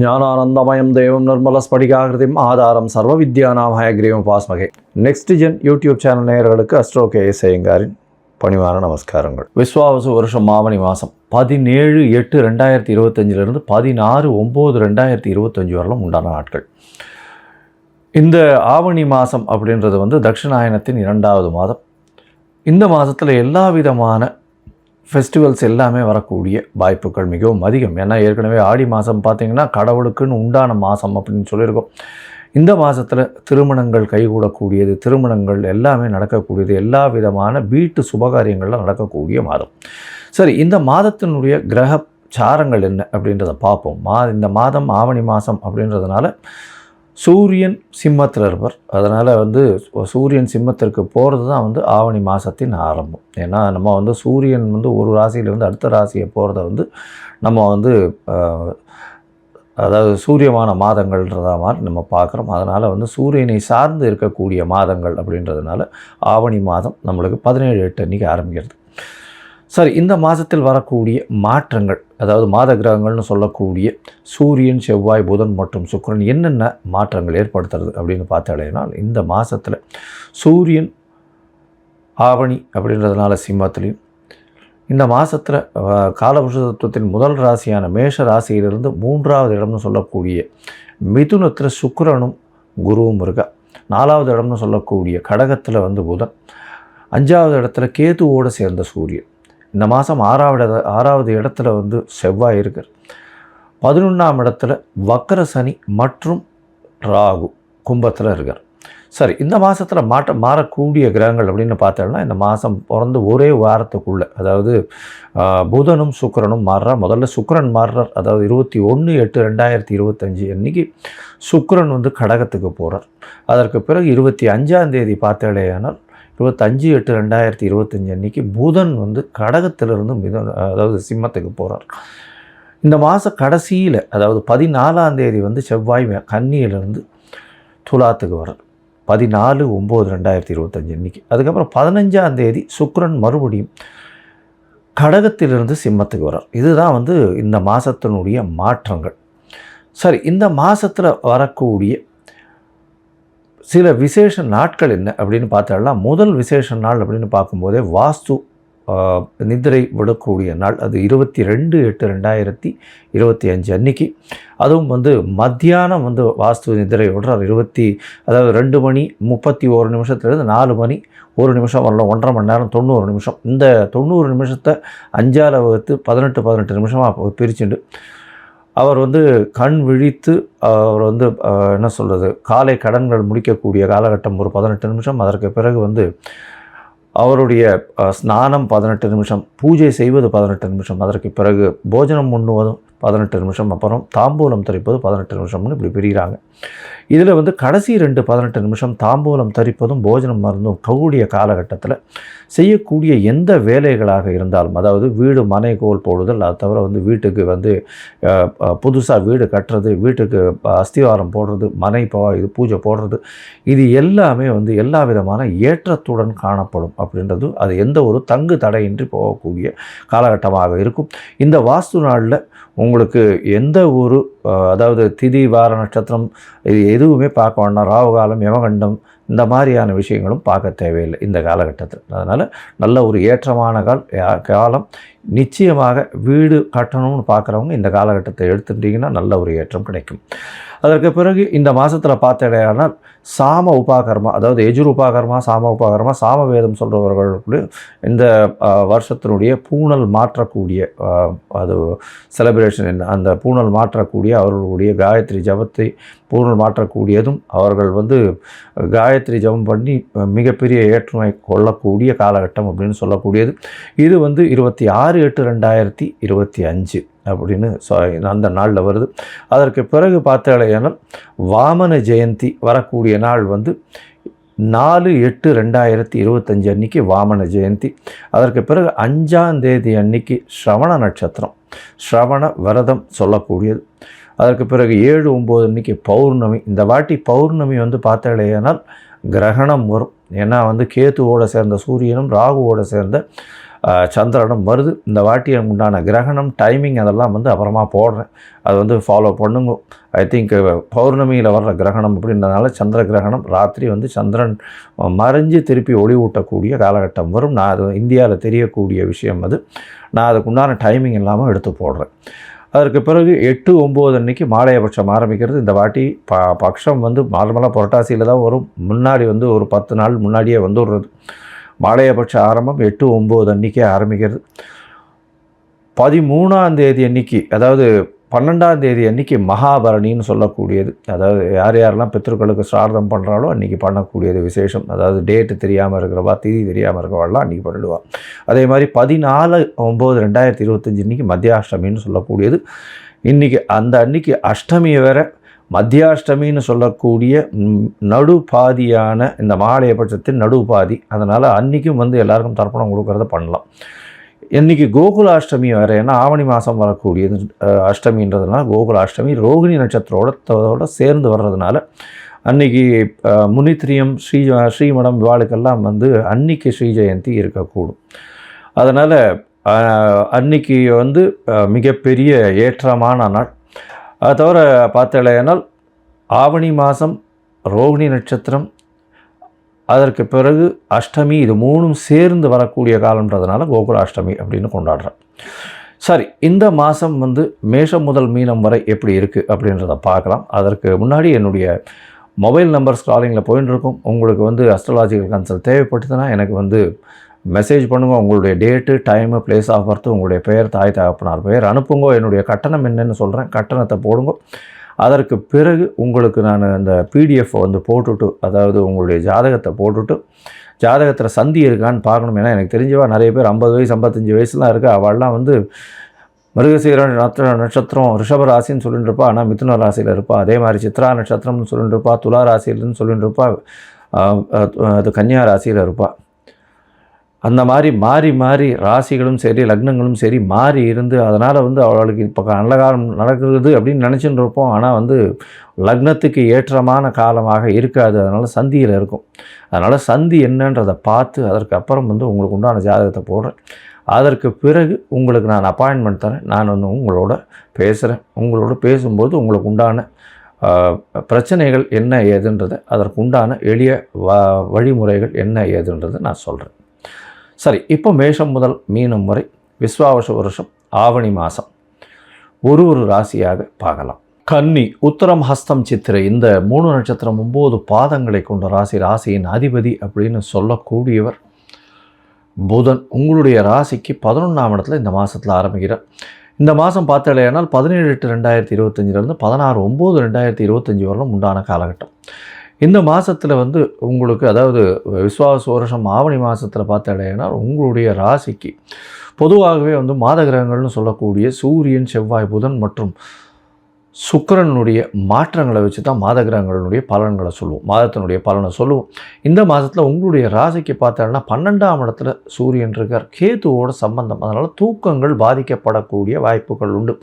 ஞானானந்தமயம் தேவம் நிர்மலஸ்படிகாகிருதிம் ஆதாரம் சர்வ வித்யானாம் ஹயக்ரீவம் பாஸ்மகே. நெக்ஸ்ட் ஜென் யூடியூப் சேனல் நேயர்களுக்கு அஸ்ட்ரோ கேஎஸ் ஐயங்காரின் பணிவான நமஸ்காரங்கள். விஸ்வாவசு வருஷம் ஆவணி மாதம் 17/8/2025 16/9/2025 வரலும் உண்டான நாட்கள். இந்த ஆவணி மாதம் அப்படின்றது தட்சிணாயனத்தின் 2வது மாதம். இந்த மாதத்தில் எல்லா விதமான ஃபெஸ்டிவல்ஸ் எல்லாமே வரக்கூடிய வாய்ப்புகள் மிகவும் அதிகம். ஏன்னா ஏற்கனவே ஆடி மாதம் பார்த்திங்கன்னா கடவுளுக்குன்னு உண்டான மாதம் அப்படின்னு சொல்லியிருக்கோம். இந்த மாதத்தில் திருமணங்கள் கைகூடக்கூடியது, திருமணங்கள் எல்லாமே நடக்கக்கூடியது, எல்லா விதமான வீட்டு சுபகாரியங்கள்லாம் நடக்கக்கூடிய மாதம். சரி, இந்த மாதத்தினுடைய கிரக சாரங்கள் என்ன அப்படின்றத பார்ப்போம். இந்த மாதம் ஆவணி மாதம் அப்படின்றதுனால சூரியன் சிம்மத்தில் இருப்பார். அதனால் சூரியன் சிம்மத்திற்கு போகிறது தான் ஆவணி மாதத்தின் ஆரம்பம். ஏன்னா நம்ம சூரியன் ஒரு ராசியிலிருந்து அடுத்த ராசியை போகிறத நம்ம அதாவது சூரியமான மாதங்கள்ன்றத மாதிரி நம்ம பார்க்குறோம். அதனால் சூரியனை சார்ந்து இருக்கக்கூடிய மாதங்கள் அப்படின்றதுனால ஆவணி மாதம் நம்மளுக்கு 17/8 அன்றைக்கி ஆரம்பிக்கிறது. சரி, இந்த மாதத்தில் வரக்கூடிய மாற்றங்கள், அதாவது மாத கிரகங்கள்னு சொல்லக்கூடிய சூரியன், செவ்வாய், புதன் மற்றும் சுக்கிரன் என்னென்ன மாற்றங்கள் ஏற்படுத்துறது அப்படின்னு பார்த்தாலேனா, இந்த மாதத்தில் சூரியன் ஆவணி அப்படின்றதுனால சிம்மத்திலையும், இந்த மாதத்தில் காலபுருஷ தத்துவத்தின் முதல் ராசியான மேஷ ராசியிலிருந்து 3வது இடம்னு சொல்லக்கூடிய மிதுனத்தில் சுக்கிரனும் குருவும் இருக்கா. 4வது இடம்னு சொல்லக்கூடிய கடகத்தில் புதன், 5வது இடத்துல கேதுவோடு சேர்ந்த சூரியன். இந்த மாதம் 6வது இடத்துல செவ்வாய் இருக்கார். 11ஆம் இடத்துல வக்கர சனி மற்றும் ராகு கும்பத்தில் இருக்கார். சரி, இந்த மாதத்தில் மாறக்கூடிய கிரகங்கள் அப்படின்னு பார்த்தோம்னா, இந்த மாதம் பிறந்து ஒரே வாரத்துக்குள்ளே, அதாவது புதனும் சுக்கிரனும் மாறுறார். முதல்ல சுக்கிரன் மாறுறார். அதாவது 21/8/2025 அன்றைக்கி சுக்கிரன் கடகத்துக்கு போகிறார். அதற்கு பிறகு 25ஆம் தேதி பார்த்தேடையானால் 25/8/2025 அன்றைக்கி புதன் கடகத்திலிருந்து அதாவது சிம்மத்துக்கு போகிறார். இந்த மாத கடைசியில், அதாவது 14ஆம் தேதி செவ்வாய் கன்னியிலிருந்து துலாத்துக்கு வர்றார். 14/9/2025 அன்றைக்கி. அதுக்கப்புறம் 15ஆம் தேதி சுக்கிரன் மறுபடியும் கடகத்திலிருந்து சிம்மத்துக்கு வர்றார். இதுதான் இந்த மாதத்தினுடைய மாற்றங்கள். சரி, இந்த மாதத்தில் வரக்கூடிய சில விசேஷ நாட்கள் என்ன அப்படின்னு பார்த்தோம்னா, முதல் விசேஷ நாள் அப்படின்னு பார்க்கும்போதே வாஸ்து நிதிரை விடக்கூடிய நாள். அது 22/8/2025 அன்றைக்கி. அதுவும் மத்தியானம் வாஸ்து நிதிரை விடுறார். அதாவது 2 மணி 31 நிமிஷத்துலேருந்து 4 மணி 1 நிமிஷம் வரலாம், 1.5 மணி நேரம் 90 நிமிஷம். இந்த 90 நிமிஷத்தை 5ஆல் வகுத்து 18 நிமிஷமாக பிரிச்சுண்டு அவர் கண் விழித்து அவர் என்ன சொல்கிறது, காலை கடன்கள் முடிக்கக்கூடிய காலகட்டம் ஒரு 18 நிமிஷம். அதற்கு பிறகு அவருடைய ஸ்நானம் 18 நிமிஷம், பூஜை செய்வது 18 நிமிஷம், அதற்கு பிறகு போஜனம் உண்ணுவதும் 18 நிமிஷம், அப்புறம் தாம்பூலம் தரிப்பது 18 நிமிஷம்னு இப்படி பிரிகிறாங்க. இதில் கடைசி 18 நிமிஷம் தாம்பூலம் தரிப்பதும் போஜனம் மருந்தும் கூடிய காலகட்டத்தில் செய்யக்கூடிய எந்த வேலைகளாக இருந்தாலும், அதாவது வீடு மனை கோல் போடுதல், அது தவிர வீட்டுக்கு புதுசாக வீடு கட்டுறது, வீட்டுக்கு அஸ்திவாரம் போடுறது, மனை இது பூஜை போடுறது, இது எல்லாமே எல்லா விதமான ஏற்றத்துடன் காணப்படும் அப்படின்றது. அது எந்த ஒரு தங்கு தடையின்றி போகக்கூடிய காலகட்டமாக இருக்கும். இந்த வாஸ்து நாளில் உங்களுக்கு எந்த ஒரு அதாவது திதி வார நட்சத்திரம் இது எதுவுமே பார்க்க வேண்டாம். ராகுகாலம், யமகண்டம் இந்த மாதிரியான விஷயங்களும் பார்க்க தேவையில்லை இந்த காலகட்டத்தில். அதனால் நல்ல ஒரு ஏற்றமான காலம். நிச்சயமாக வீடு கட்டணும்னு பார்க்குறவங்க இந்த காலகட்டத்தை எடுத்துட்டிங்கன்னா நல்ல ஒரு ஏற்றம் கிடைக்கும். அதற்கு பிறகு இந்த மாதத்தில் பார்த்தடையானால் சாம உபாகர்மா, அதாவது எஜுர் உபாகர்மா, சாம உபாகர்மா, சாமவேதம் சொல்கிறவர்களுக்கு இந்த வருஷத்தினுடைய பூணல் மாற்றக்கூடிய அது செலிப்ரேஷன் என்ன, அந்த பூணல் மாற்றக்கூடிய அவர்களுடைய காயத்ரி ஜபத்தை பூணல் மாற்றக்கூடியதும், அவர்கள் காயத்ரி ஜபம் பண்ணி மிகப்பெரிய ஏற்றுமை கொள்ளக்கூடிய காலகட்டம் அப்படின்னு சொல்லக்கூடியது. இது 26/8/2025 அப்படின்னு அந்த நாளில் வருது. அதற்கு பிறகு பார்த்தாலேயானால் வாமன ஜெயந்தி வரக்கூடிய நாள் 4/8/2025 அன்றைக்கி வாமன ஜெயந்தி. அதற்கு பிறகு 5ஆம் தேதி அன்னைக்கு ஸ்ரவண நட்சத்திரம், ஸ்ரவண விரதம் சொல்லக்கூடியது. அதற்கு பிறகு 7/9 அன்றைக்கி பௌர்ணமி. இந்த வாட்டி பௌர்ணமி பார்த்தாலேயானால் கிரகணம் வரும். ஏன்னா கேதுவோடு சேர்ந்த சூரியனும் ராகுவோடு சேர்ந்த சந்திரனும் வருது. இந்த வாட்டி உண்டான கிரகணம் டைமிங் அதெல்லாம் வந்து அப்புறமா போடுறேன். அது வந்து ஃபாலோ பண்ணுங்க. ஐ திங்க் பௌர்ணமியில் வர்ற கிரகணம் அப்படின்றதுனால சந்திர கிரகணம் ராத்திரி வந்து சந்திரன் மறைஞ்சு திருப்பி ஒளி ஊட்டக்கூடிய காலகட்டம் வரும். நான் அது இந்தியாவில் தெரியக்கூடிய விஷயம் அது. நான் அதுக்கு உண்டான டைமிங் இல்லாமல் எடுத்து போடுறேன். அதற்கு பிறகு 8, 9 அன்றைக்கி மாலையபட்சம் ஆரம்பிக்கிறது. இந்த வாட்டி பட்சம் வந்து நார்மலாக புரட்டாசியில் தான் வரும். முன்னாடி வந்து ஒரு 10 நாள் முன்னாடியே வந்துடுறது. மாலையபட்ச ஆரம்பம் 8, 9 அன்றைக்கே ஆரம்பிக்கிறது. 13ஆம் தேதி அன்றைக்கி, அதாவது 12ஆம் தேதி அன்றைக்கி மகாபரணின்னு சொல்லக்கூடியது. அதாவது யாரெல்லாம் பித்ருக்களுக்கு ஸ்ரார்த்தம் பண்ணுறாலோ அன்றைக்கி பண்ணக்கூடியது விசேஷம். அதாவது டேட்டு தெரியாமல் இருக்கிறவா, திதி தெரியாமல் இருக்கிறவாள்லாம் அன்றைக்கி பண்ணிடுவாள். அதே மாதிரி 14/9/2025 இன்றைக்கி மத்தியாஷ்டமின்னு சொல்லக்கூடியது. இன்றைக்கி அந்த அன்றைக்கி அஷ்டமியை வேற மத்தியாஷ்டமின்னு சொல்லக்கூடிய நடுபாதியான இந்த மாலையபட்சத்தின் நடுபாதி. அதனால் அன்றைக்கும் வந்து எல்லாருக்கும் தர்ப்பணம் கொடுக்கறத பண்ணலாம். இன்றைக்கி கோகுலாஷ்டமி வேறு, ஏன்னா ஆவணி மாதம் வரக்கூடியது அஷ்டமின்றதுனால கோகுலாஷ்டமி ரோகிணி நட்சத்திரோட சேர்ந்து வர்றதுனால அன்றைக்கி முனித்திரியம் ஸ்ரீமடம் இவாளுக்கெல்லாம் வந்து அன்றைக்கி ஸ்ரீ ஜெயந்தி இருக்கக்கூடும். அதனால் அன்றைக்கி வந்து மிகப்பெரிய ஏற்றமான நாள். அதை தவிர பார்த்தலையானால் ஆவணி மாதம் ரோகிணி நட்சத்திரம், அதற்கு பிறகு அஷ்டமி, இது 3ம் சேர்ந்து வரக்கூடிய காலன்றதுனால கோகுலாஷ்டமி அப்படின்னு கொண்டாடுறேன். சரி, இந்த மாதம் வந்து மேஷம் முதல் மீனம் வரை எப்படி இருக்குது அப்படின்றத பார்க்கலாம். அதற்கு முன்னாடி என்னுடைய மொபைல் நம்பர் ஸ்க்ராலிங்கில் போயின்னு இருக்கும். உங்களுக்கு வந்து அஸ்ட்ராலாஜிக்கல் கன்சல்ட் தேவைப்பட்டுதுன்னா எனக்கு வந்து மெசேஜ் பண்ணுங்கள். உங்களுடைய date, time, place of birth, உங்களுடைய பெயர், தாய் தகப்பனார் பெயர் அனுப்புங்க. என்னுடைய கட்டணம் என்னென்னு சொல்கிறேன், கட்டணத்தை போடுங்க. அதற்கு பிறகு உங்களுக்கு நான் அந்த பிடிஎஃப் வந்து போட்டுவிட்டு, அதாவது உங்களுடைய ஜாதகத்தை போட்டுவிட்டு, ஜாதகத்தில் சந்தி இருக்கான்னு பார்க்கணும். ஏன்னா எனக்கு தெரிஞ்சவா நிறைய பேர் 50 வயசு 55 வயசுலாம் இருக்குது. அவள்லாம் வந்து மிருகசீர நட்சத்திரம் ரிஷப ராசின்னு சொல்லிட்டு இருப்பா, ஆனால் மிதுன ராசியில் இருப்பாள். அதே மாதிரி சித்ரா நட்சத்திரம்னு சொல்லிட்டு இருப்பா, துலா ராசியில்னு சொல்லிட்டு இருப்பா, அது கன்னியா ராசியில் இருப்பாள். அந்த மாதிரி மாறி மாறி ராசிகளும் சரி லக்னங்களும் சரி மாறி இருந்து, அதனால் வந்து அவளுக்கு இப்போ நல்ல காலம் நடக்குது அப்படின்னு நினச்சின்னு இருப்போம். ஆனால் வந்து லக்னத்துக்கு ஏற்றமான காலமாக இருக்காது. அதனால் சந்தியில் இருக்கும். அதனால் சந்தி என்னன்றதை பார்த்து அதற்கு அப்புறம் வந்து உங்களுக்கு உண்டான ஜாதகத்தை போடுறேன். அதற்கு பிறகு உங்களுக்கு நான் அப்பாயின்மெண்ட் தரேன். நான் வந்து உங்களோட பேசுகிறேன். உங்களோட பேசும்போது உங்களுக்கு உண்டான பிரச்சனைகள் என்ன ஏதுன்றதை, அதற்கு உண்டான எளிய வழிமுறைகள் என்ன ஏதுன்றதை நான் சொல்கிறேன். சரி, இப்போ மேஷம் முதல் மீனம் வரை விஸ்வாவச வருஷம் ஆவணி மாதம் ஒரு ராசியாக பார்க்கலாம். கன்னி, உத்தரம், ஹஸ்தம், சித்திரை இந்த 3 நட்சத்திரம் 9 பாதங்களை கொண்ட ராசி. ராசியின் அதிபதி அப்படின்னு சொல்லக்கூடியவர் புதன். உங்களுடைய ராசிக்கு 11ஆம் இடத்துல இந்த மாதத்தில் ஆரம்பிக்கிறார். இந்த மாதம் பார்த்தாலேனால் 17/8/2025 16/9/2025 வரலும் உண்டான காலகட்டம். இந்த மாதத்தில் வந்து உங்களுக்கு, அதாவது விஸ்வாவச வருஷம் ஆவணி மாதத்தில் பார்த்தாலேனா உங்களுடைய ராசிக்கு பொதுவாகவே வந்து மாத கிரகங்கள்னு சொல்லக்கூடிய சூரியன், செவ்வாய், புதன் மற்றும் சுக்கிரனுடைய மாற்றங்களை வச்சு தான் மாத கிரகங்களுடைய பலன்களை சொல்லுவோம், மாதத்தினுடைய பலனை சொல்லுவோம். இந்த மாதத்தில் உங்களுடைய ராசிக்கு பார்த்தோன்னா 12ஆம் இடத்துல சூரியன் இருக்கார், கேதுவோட சம்பந்தம். அதனால் தூக்கங்கள் பாதிக்கப்படக்கூடிய வாய்ப்புகள் உண்டு.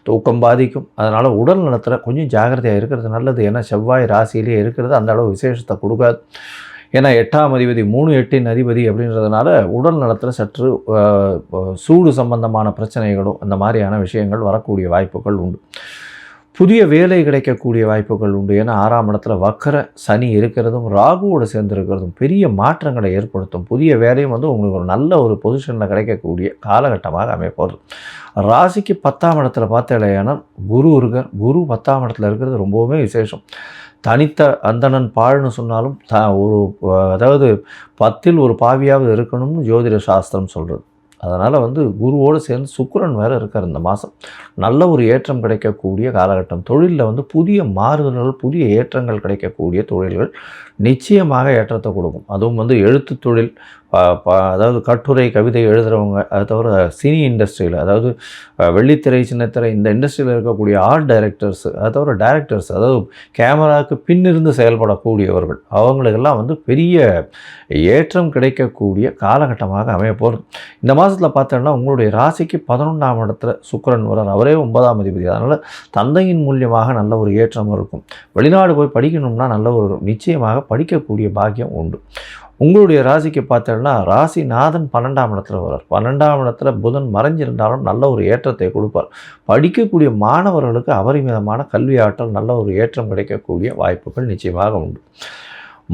தூக்கம் பாதிக்கும். அதனால் உடல் நலத்தில் கொஞ்சம் ஜாகிரதையாக இருக்கிறது நல்லது. ஏன்னா செவ்வாய் ராசியிலே இருக்கிறது அந்த அளவு விசேஷத்தை கொடுக்காது. ஏன்னா 8ஆம் அதிபதி 3/8 அதிபதி அப்படின்றதுனால உடல் நலத்தில் சற்று சூடு சம்பந்தமான பிரச்சனைகளும் அந்த மாதிரியான விஷயங்கள் வரக்கூடிய வாய்ப்புகள் உண்டு. புதிய வேலை கிடைக்கக்கூடிய வாய்ப்புகள் உண்டு. ஏன்னா 6ஆம் இடத்துல வக்கர சனி இருக்கிறதும் ராகுவோடு சேர்ந்துருக்கிறதும் பெரிய மாற்றங்களை ஏற்படுத்தும். புதிய வேலையும் வந்து உங்களுக்கு ஒரு நல்ல ஒரு பொசிஷனில் கிடைக்கக்கூடிய காலகட்டமாக அமைப்போகுது. ராசிக்கு 10ஆம் இடத்துல பார்த்தேனால் குரு இருக்கார். குரு 10ஆம் இடத்துல இருக்கிறது ரொம்பவுமே விசேஷம். தனித்த அந்தணன் பாழ்னு சொன்னாலும் அதாவது 10ல் ஒரு பாவியாவது இருக்கணும்னு ஜோதிட சாஸ்திரம் சொல்கிறது. அதனால் வந்து குருவோடு சேர்ந்து சுக்கிரன் வேறு இருக்கார். இந்த மாதம் நல்ல ஒரு ஏற்றம் கிடைக்கக்கூடிய காலகட்டம். தொழிலில் வந்து புதிய மாறுதல்கள், புதிய ஏற்றங்கள் கிடைக்கக்கூடிய தொழில்கள் நிச்சயமாக ஏற்றத்தை கொடுக்கும். அதுவும் வந்து எழுத்து தொழில், அதாவது கட்டுரை கவிதை எழுதுகிறவங்க, அது தவிர சினி இண்டஸ்ட்ரியில், அதாவது வெள்ளித்திரை சின்னத்திரை இந்த இண்டஸ்ட்ரியில் இருக்கக்கூடிய ஆர்ட் டைரக்டர்ஸ், அது தவிர டைரக்டர்ஸ், அதாவது கேமராவுக்கு பின்னிருந்து செயல்படக்கூடியவர்கள், அவங்களுக்கெல்லாம் வந்து பெரிய ஏற்றம் கிடைக்கக்கூடிய காலகட்டமாக அமையப்போகிறது. இந்த மாதத்தில் பார்த்தோன்னா உங்களுடைய ராசிக்கு 11ஆம் இடத்துல சுக்கிரன் வரார். அவரே 9ஆம் அதிபதி. அதனால் தந்தையின் மூலியமாக நல்ல ஒரு ஏற்றம் இருக்கும். வெளிநாடு போய் படிக்கணும்னா நல்ல ஒரு நிச்சயமாக படிக்கக்கூடிய பாக்கியம் உண்டு. உங்களுடைய ராசிக்கு பார்த்தோன்னா ராசிநாதன் 12ஆம் இடத்துல வரார். 12ஆம் இடத்துல புதன் மறைஞ்சிருந்தாலும் நல்ல ஒரு ஏற்றத்தை கொடுப்பார். படிக்கக்கூடிய மாணவர்களுக்கு அபரிமிதமான கல்வி ஆற்றல், நல்ல ஒரு ஏற்றம் கிடைக்கக்கூடிய வாய்ப்புகள் நிச்சயமாக உண்டு.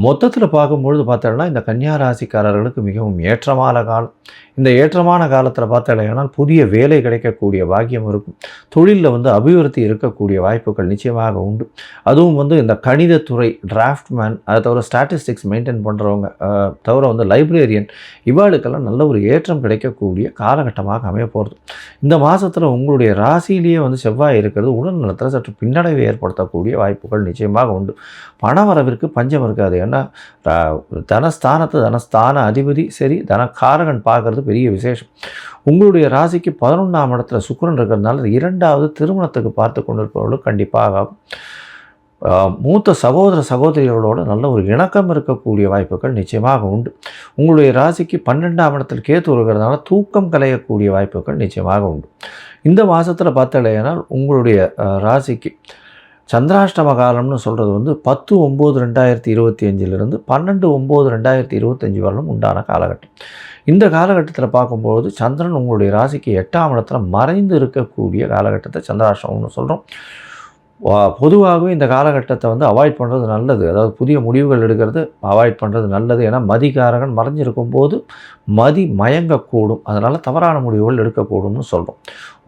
மொத்தத்தில் பார்க்கும்பொழுது பார்த்தோன்னா இந்த கன்னியா ராசிக்காரர்களுக்கு மிகவும் ஏற்றமான காலம். இந்த ஏற்றமான காலத்தில் பார்த்தோம்னால் புதிய வேலை கிடைக்கக்கூடிய பாக்கியம் இருக்கும். தொழிலில் அபிவிருத்தி இருக்கக்கூடிய வாய்ப்புகள் நிச்சயமாக உண்டு. அதுவும் இந்த கணிதத்துறை, டிராஃப்ட்மேன், அதை தவிர ஸ்டாட்டிஸ்டிக்ஸ் மெயின்டைன் பண்ணுறவங்க, தவிர லைப்ரேரியன், இவாளுக்கெல்லாம் நல்ல ஒரு ஏற்றம் கிடைக்கக்கூடிய காலகட்டமாக அமைய போகிறது. இந்த மாதத்தில் உங்களுடைய ராசியிலேயே செவ்வாய் இருக்கிறது உடல் நலத்தில் சற்று பின்னடைவை ஏற்படுத்தக்கூடிய வாய்ப்புகள் நிச்சயமாக உண்டு. பணவரவிற்கு பஞ்சம் இருக்காது. ஏன்னா தனஸ்தான அதிபதி சரி, தனக்காரகன் பார்க்கறது பெரிய விசேஷம். உங்களுடைய ராசிக்கு 11ஆம் இடத்துல சுக்கிரன் இருக்கிறதுனால 2வது திருமணத்துக்கு பார்த்து கொண்டிருப்பவர்களுக்கு கண்டிப்பாக மூத்த சகோதரிகளோட நல்ல ஒரு இணக்கம் இருக்கக்கூடிய வாய்ப்புகள் நிச்சயமாக உண்டு. உங்களுடைய ராசிக்கு 12ஆம் இடத்தில் கேத்து இருக்கிறதுனால தூக்கம் கலையக்கூடிய வாய்ப்புகள் நிச்சயமாக உண்டு. இந்த மாதத்தில் பார்த்தலையானால் உங்களுடைய ராசிக்கு சந்திராஷ்டம காலம்னு சொல்கிறது 10/9/2025 12/9/2025 வரலும் உண்டான காலகட்டம். இந்த காலகட்டத்தில் பார்க்கும்போது சந்திரன் உங்களுடைய ராசிக்கு 8ஆம் இடத்துல மறைந்து இருக்கக்கூடிய காலகட்டத்தை சந்திராஷ்டமம்னு சொல்கிறோம். பொதுவாகவே இந்த காலகட்டத்தை அவாய்ட் பண்ணுறது நல்லது. அதாவது புதிய முடிவுகள் எடுக்கிறது அவாய்ட் பண்ணுறது நல்லது. ஏன்னா மதிகாரகன் மறைஞ்சிருக்கும் போது மதி மயங்கக்கூடும். அதனால் தவறான முடிவுகள் எடுக்கக்கூடும்னு சொல்கிறோம்.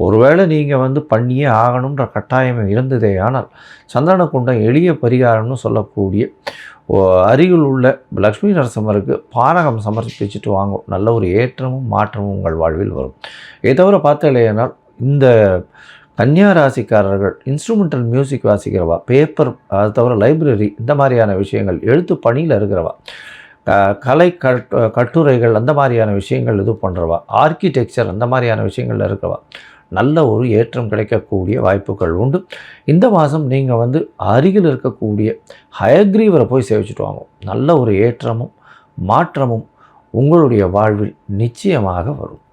ஒருவேளை நீங்கள் பண்ணியே ஆகணுன்ற கட்டாயம் இருந்ததே ஆனால் சந்திரனுக்குண்ட எளிய பரிகாரம்னு சொல்லக்கூடிய அருகில் உள்ள லக்ஷ்மி நரசிம்மருக்கு பானகம் சமர்ப்பிச்சுட்டு வாங்கும். நல்ல ஒரு ஏற்றமும் மாற்றமும் உங்கள் வாழ்வில் வரும். இதை தவிர பார்த்தலையானால் இந்த கன்னியா ராசிக்காரர்கள் இன்ஸ்ட்ருமெண்டல் மியூசிக் வாசிக்கிறவா, பேப்பர், அது தவிர லைப்ரரி, இந்த மாதிரியான விஷயங்கள், எழுத்து பணியில் இருக்கிறவா, கலை கட்டுரைகள், அந்த மாதிரியான விஷயங்கள் இது பண்ணுறவா, ஆர்கிடெக்சர், அந்த மாதிரியான விஷயங்களில் இருக்கிறவா நல்ல ஒரு ஏற்றம் கிடைக்கக்கூடிய வாய்ப்புகள் உண்டு. இந்த மாதம் நீங்கள் அருகில் இருக்கக்கூடிய ஹயக்ரீவரை போய் சேவிச்சுட்டு வாங்க. நல்ல ஒரு ஏற்றமும் மாற்றமும் உங்களுடைய வாழ்வில் நிச்சயமாக வரும்.